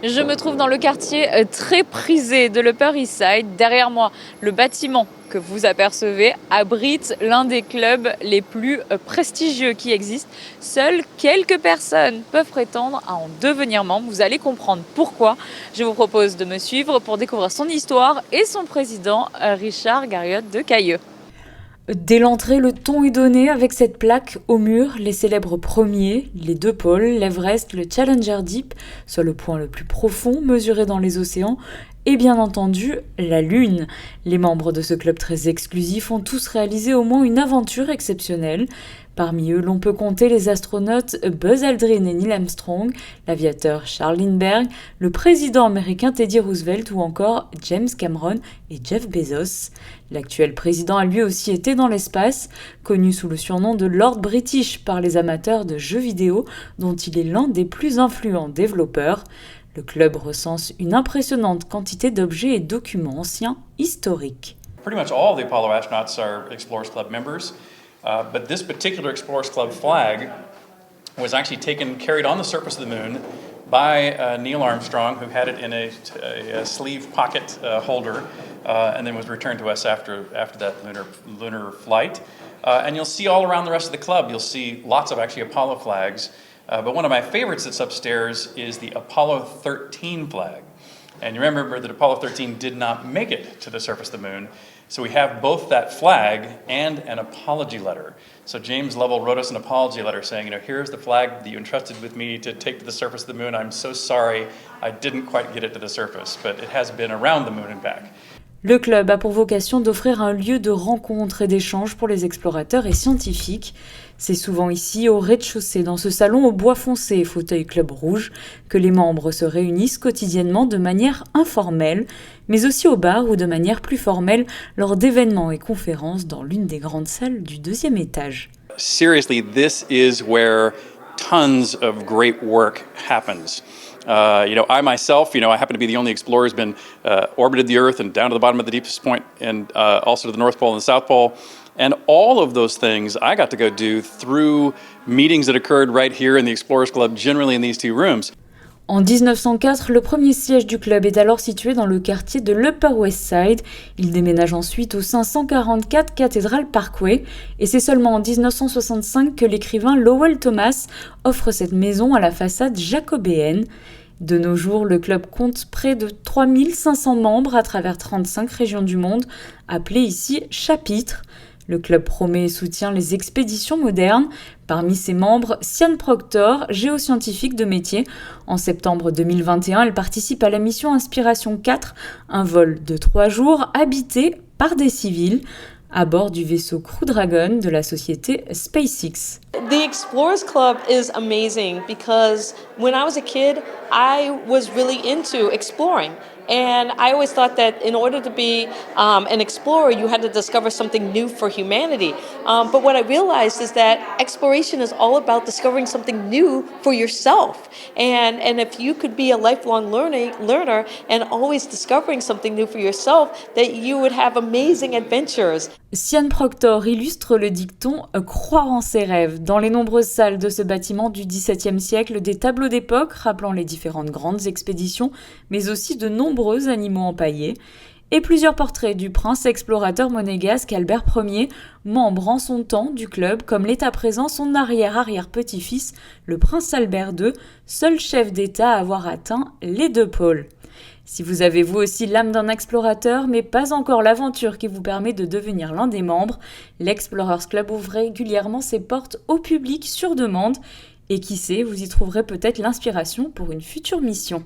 Je me trouve dans le quartier très prisé de l'Upper East Side. Derrière moi, le bâtiment que vous apercevez abrite l'un des clubs les plus prestigieux qui existent. Seules quelques personnes peuvent prétendre à en devenir membre. Vous allez comprendre pourquoi. Je vous propose de me suivre pour découvrir son histoire et son président, Richard Garriott de Cailleux. Dès l'entrée, le ton est donné avec cette plaque au mur, les célèbres premiers, les deux pôles, l'Everest, le Challenger Deep, soit le point le plus profond mesuré dans les océans, et bien entendu, la Lune. Les membres de ce club très exclusif ont tous réalisé au moins une aventure exceptionnelle. Parmi eux, l'on peut compter les astronautes Buzz Aldrin et Neil Armstrong, l'aviateur Charles Lindbergh, le président américain Teddy Roosevelt ou encore James Cameron et Jeff Bezos. L'actuel président a lui aussi été dans l'espace, connu sous le surnom de Lord British par les amateurs de jeux vidéo, dont il est l'un des plus influents développeurs. Le club recense une impressionnante quantité d'objets et documents anciens historiques. Pretty much all of the Apollo astronauts are Explorers Club members, but this particular Explorers Club flag was actually carried on the surface of the moon by Neil Armstrong, who had it in a sleeve pocket holder, and then was returned to us after that lunar flight. And you'll see all around the rest of the club, you'll see lots of actually Apollo flags. But one of my favorites that's upstairs is the Apollo 13 flag. And you remember that Apollo 13 did not make it to the surface of the moon. So we have both that flag and an apology letter. So James Lovell wrote us an apology letter saying, here's the flag that you entrusted with me to take to the surface of the moon. I'm so sorry I didn't quite get it to the surface, but it has been around the moon and back. Le club a pour vocation d'offrir un lieu de rencontre et d'échange pour les explorateurs et scientifiques. C'est souvent ici, au rez-de-chaussée, dans ce salon au bois foncé et fauteuil club rouge, que les membres se réunissent quotidiennement de manière informelle, mais aussi au bar ou de manière plus formelle lors d'événements et conférences dans l'une des grandes salles du deuxième étage. Seriously, this is where tons of great work happens. I myself, I happen to be the only explorer who's been orbited the Earth and down to the bottom of the deepest point, and also to the North Pole and the South Pole. And all of those things I got to go do through meetings that occurred right here in the Explorers Club, generally in these two rooms. En 1904, le premier siège du club est alors situé dans le quartier de l'Upper West Side. Il déménage ensuite au 544 Cathedral Parkway et c'est seulement en 1965 que l'écrivain Lowell Thomas offre cette maison à la façade jacobéenne. De nos jours, le club compte près de 3500 membres à travers 35 régions du monde, appelées ici chapitres. Le club promet et soutient les expéditions modernes. Parmi ses membres, Sian Proctor, géoscientifique de métier. En septembre 2021, elle participe à la mission Inspiration 4, un vol de 3 jours habité par des civils, à bord du vaisseau Crew Dragon de la société SpaceX. The Explorers Club is amazing because when I was a kid, I was really into exploring. And I always thought that in order to be an explorer, you had to discover something new for humanity. But what I realized is that exploration is all about discovering something new for yourself. And if you could be a lifelong learner and always discovering something new for yourself, that you would have amazing adventures. Sian Proctor illustre le dicton « croire en ses rêves ». Dans les nombreuses salles de ce bâtiment du XVIIe siècle, des tableaux d'époque rappelant les différentes grandes expéditions, mais aussi de nombreux animaux empaillés, et plusieurs portraits du prince explorateur monégasque Albert Ier, membre en son temps du club, comme l'est à présent son arrière-arrière-petit-fils, le prince Albert II, seul chef d'État à avoir atteint les deux pôles. Si vous avez vous aussi l'âme d'un explorateur, mais pas encore l'aventure qui vous permet de devenir l'un des membres, l'Explorers Club ouvre régulièrement ses portes au public sur demande. Et qui sait, vous y trouverez peut-être l'inspiration pour une future mission.